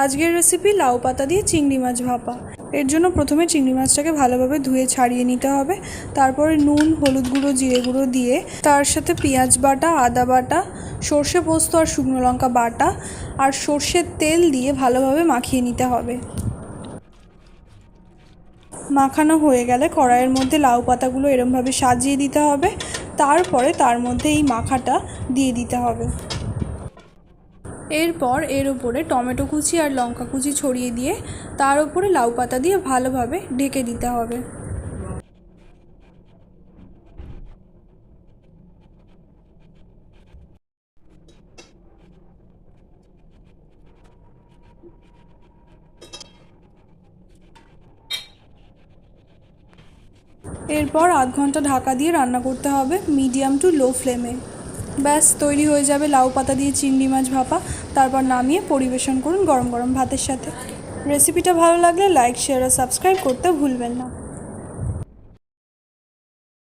আজকের রেসিপি লাউ পাতা দিয়ে চিংড়ি মাছ ভাপা। এর জন্য প্রথমে চিংড়ি মাছটাকে ভালোভাবে ধুয়ে ছাড়িয়ে নিতে হবে। তারপরে নুন, হলুদ গুঁড়ো, জিরে গুঁড়ো দিয়ে তার সাথে পেঁয়াজ বাটা, আদা বাটা, সর্ষে পোস্ত আর শুকনো লঙ্কা বাটা আর সর্ষের তেল দিয়ে ভালোভাবে মাখিয়ে নিতে হবে। মাখানো হয়ে গেলে কড়াইয়ের মধ্যে লাউ পাতাগুলো এরমভাবে সাজিয়ে দিতে হবে। তারপরে তার মধ্যে এই মাখাটা দিয়ে দিতে হবে। এরপর এর উপরে টমেটো কুচি আর লঙ্কা কুচি ছড়িয়ে দিয়ে তার উপরে লাউ পাতা দিয়ে ভালোভাবে ঢেকে দিতে হবে। এরপর আধ ঘন্টা ঢাকা দিয়ে রান্না করতে হবে মিডিয়াম টু লো ফ্লেমে। ব্যাস তৈরি হয়ে যাবে লাউ পাতা দিয়ে চিংড়ি মাছ ভাপা। তারপর নামিয়ে পরিবেশন করুন গরম গরম ভাতের সাথে। রেসিপিটা ভালো লাগলে লাইক, শেয়ার আর সাবস্ক্রাইব করতে ভুলবেন না।